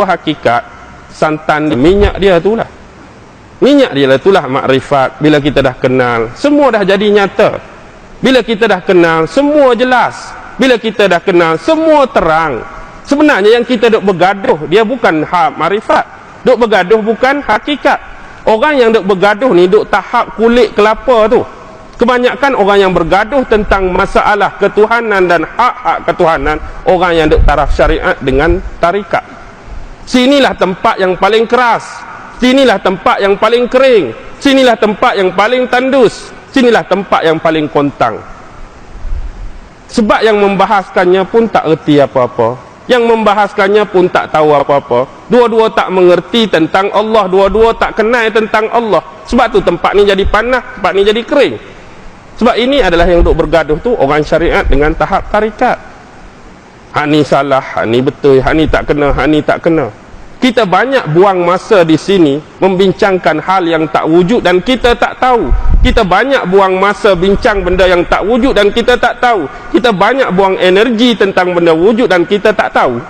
hakikat santan minyak dia itulah. Minyak dia itulah makrifat. Bila kita dah kenal, semua dah jadi nyata. Bila kita dah kenal, semua jelas. Bila kita dah kenal, semua terang. Sebenarnya yang kita duk bergaduh, dia bukan hak makrifat. Duk bergaduh bukan hakikat. Orang yang duk bergaduh ni duk tahap kulit kelapa tu. Kebanyakan orang yang bergaduh tentang masalah ketuhanan dan hak-hak ketuhanan, orang yang duk taraf syariat dengan tarikat. Sinilah tempat yang paling keras, sinilah tempat yang paling kering, sinilah tempat yang paling tandus, sinilah tempat yang paling kontang. Sebab yang membahaskannya pun tak erti apa-apa, yang membahaskannya pun tak tahu apa-apa. Dua-dua tak mengerti tentang Allah, dua-dua tak kenal tentang Allah. Sebab tu tempat ni jadi panas, tempat ni jadi kering. Sebab ini adalah yang duk bergaduh tu orang syariat dengan tahap tarikat. Hak ni salah, hak ni betul, hak ni tak kena, hak ni tak kena. Kita banyak buang masa di sini membincangkan hal yang tak wujud dan kita tak tahu. Kita banyak buang masa bincang benda yang tak wujud dan kita tak tahu. Kita banyak buang energi tentang benda wujud dan kita tak tahu.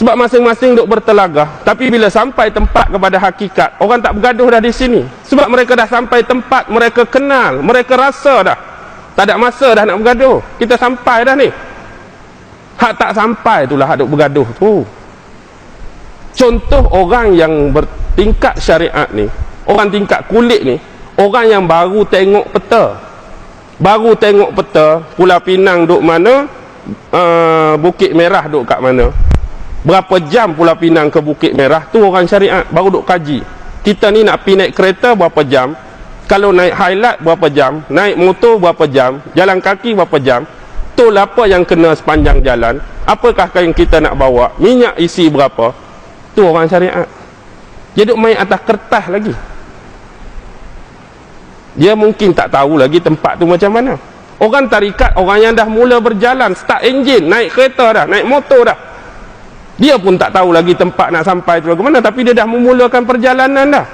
Sebab masing-masing duk bertelagah. Tapi bila sampai tempat kepada hakikat, orang tak bergaduh dah di sini. Sebab mereka dah sampai tempat, mereka kenal, mereka rasa dah. Tak ada masa dah nak bergaduh. Kita sampai dah ni. Hak tak sampai itulah hak duk bergaduh tu. Contoh orang yang bertingkat syariat ni, orang tingkat kulit ni, orang yang baru tengok peta. Baru tengok peta, Pulau Pinang duk mana, Bukit Merah duk kat mana. Berapa jam Pulau Pinang ke Bukit Merah tu orang syariat baru duk kaji. Kita ni nak pergi naik kereta berapa jam, kalau naik highlight berapa jam, naik motor berapa jam, jalan kaki berapa jam, tol apa yang kena sepanjang jalan, apakah yang kita nak bawa, minyak isi berapa. Tu orang syariat. Dia duk main atas kertas lagi. Dia mungkin tak tahu lagi tempat tu macam mana. Orang tarikat, orang yang dah mula berjalan, start enjin, naik kereta dah, naik motor dah, dia pun tak tahu lagi tempat nak sampai tu ke mana, tapi dia dah memulakan perjalanan dah.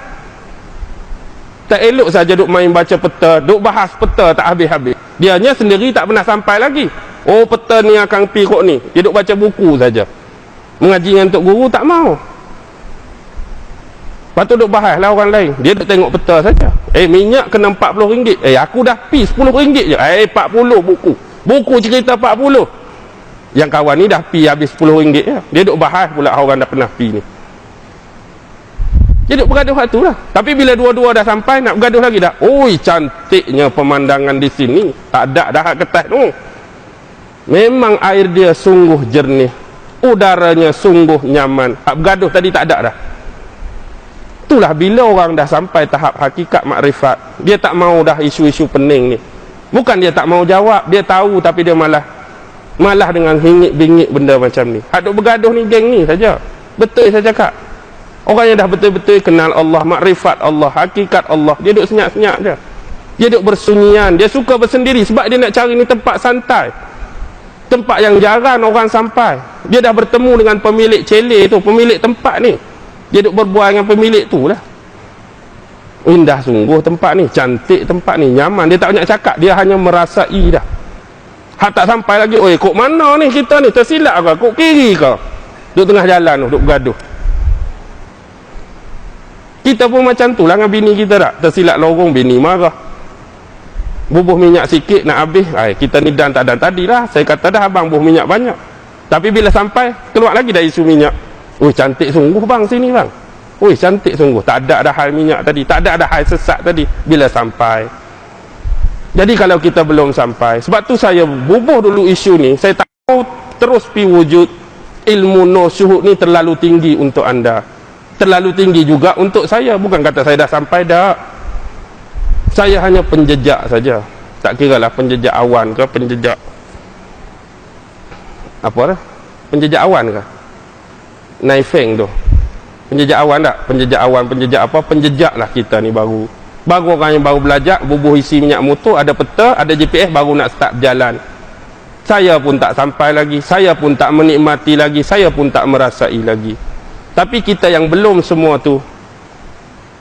Tak elok saja duk main baca peta, duk bahas peta tak habis-habis. Dianya sendiri tak pernah sampai lagi. Oh, peta ni akan pergi kok ni. Dia duk baca buku saja. Mengaji dengan tok guru tak mau. Lepas tu duk bahas lah orang lain. Dia duk tengok peta saja. Minyak kena RM40. Aku dah pergi RM10 je. 40 buku. Buku cerita 40. Yang kawan ni dah pi habis RM10 je. Dia duk bahas pula orang dah pernah pi ni. Dia duk bergaduh waktu lah. Tapi bila dua-dua dah sampai, nak bergaduh lagi dah. Oi, cantiknya pemandangan di sini. Tak ada dah hak ketat tu. Memang air dia sungguh jernih, udaranya sungguh nyaman. Hak bergaduh tadi tak ada dah. Itulah bila orang dah sampai tahap hakikat makrifat, dia tak mau dah isu-isu pening ni. Bukan dia tak mau jawab, dia tahu tapi dia malah dengan hingit-bingit benda macam ni. Hak duk bergaduh ni geng ni saja. Betul saya cakap. Orang yang dah betul-betul kenal Allah, makrifat Allah, hakikat Allah, dia duk senyap-senyap je. Dia duk bersunyian, dia suka bersendiri sebab dia nak cari ni tempat santai. Tempat yang jarang orang sampai. Dia dah bertemu dengan pemilik celik tu, pemilik tempat ni. Dia duk berbual dengan pemilik tu lah. Indah sungguh tempat ni, cantik tempat ni, nyaman. Dia tak banyak cakap, dia hanya merasai dah. Hak tak sampai lagi, oi kok mana ni kita ni, tersilap ke, kok kiri ke, duk tengah jalan tu, duk bergaduh. Kita pun macam tu lah dengan bini kita tak, tersilap lorong bini marah, bubuh minyak sikit nak habis, kita ni dan tak dan tadi lah, saya kata dah abang bubuh minyak banyak. Tapi bila sampai, keluar lagi dah isu minyak. Oi cantik sungguh bang sini bang, oi cantik sungguh, tak ada dah hal minyak tadi, tak ada dah hal sesat tadi. Bila sampai, jadi kalau kita belum sampai, sebab tu saya bubuh dulu isu ni. Saya tak tahu terus pi wujud ilmu no syuhud ni terlalu tinggi untuk anda, terlalu tinggi juga untuk saya. Bukan kata saya dah sampai dah, saya hanya penjejak saja. Tak kira lah penjejak awan ke penjejak apa dah, penjejak awan ke Naifeng tu, penjejak awan tak, penjejak awan, penjejak apa, penjejak lah kita ni baru orang yang baru belajar, bubuh isi minyak motor, ada peta, ada GPS, baru nak start jalan. Saya pun tak sampai lagi, saya pun tak menikmati lagi, saya pun tak merasai lagi. Tapi kita yang belum semua tu,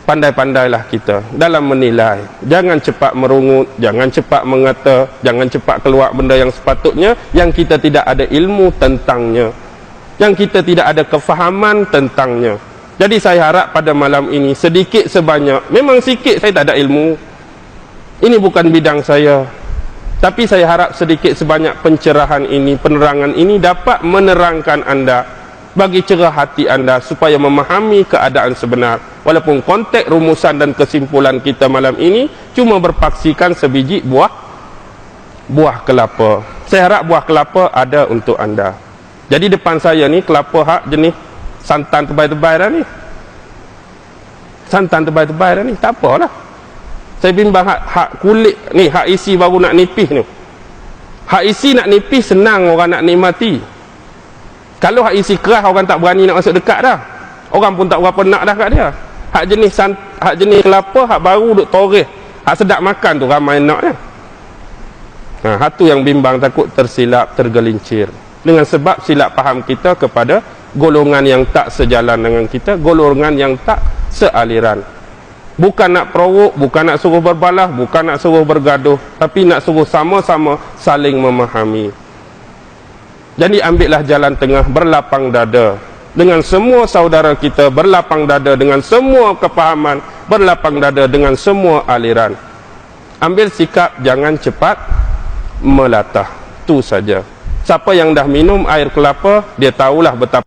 pandai-pandailah kita dalam menilai. Jangan cepat merungut, jangan cepat mengata, jangan cepat keluar benda yang sepatutnya, yang kita tidak ada ilmu tentangnya. yang kita tidak ada kefahaman tentangnya. Jadi saya harap pada malam ini sedikit sebanyak, memang sikit saya tak ada ilmu, ini bukan bidang saya, tapi saya harap sedikit sebanyak pencerahan ini, penerangan ini dapat menerangkan anda, bagi cerah hati anda supaya memahami keadaan sebenar. Walaupun konteks rumusan dan kesimpulan kita malam ini cuma berpaksikan sebiji buah kelapa. Saya harap buah kelapa ada untuk anda. Jadi depan saya ni kelapa hak jenis santan tebal-tebal dah ni. Santan tebal-tebal dah ni, tak apalah. Saya bimbang hak kulit ni, hak isi baru nak nipis ni. Hak isi nak nipis senang orang nak nikmati. Kalau hak isi keras orang tak berani nak masuk dekat dah. Orang pun tak berapa nak dah kat dia. Hak jenis kelapa hak baru duk toreh, hak sedap makan tu ramai nak dia. Hak tu yang bimbang, takut tersilap, tergelincir. Dengan sebab silap faham kita kepada golongan yang tak sejalan dengan kita, golongan yang tak sealiran. Bukan nak perowok, bukan nak suruh berbalah, bukan nak suruh bergaduh, tapi nak suruh sama-sama saling memahami. Jadi ambillah jalan tengah, berlapang dada dengan semua saudara kita, berlapang dada dengan semua kepahaman, berlapang dada dengan semua aliran. Ambil sikap, jangan cepat melatah. Itu saja. Siapa yang dah minum air kelapa, dia tahulah betapa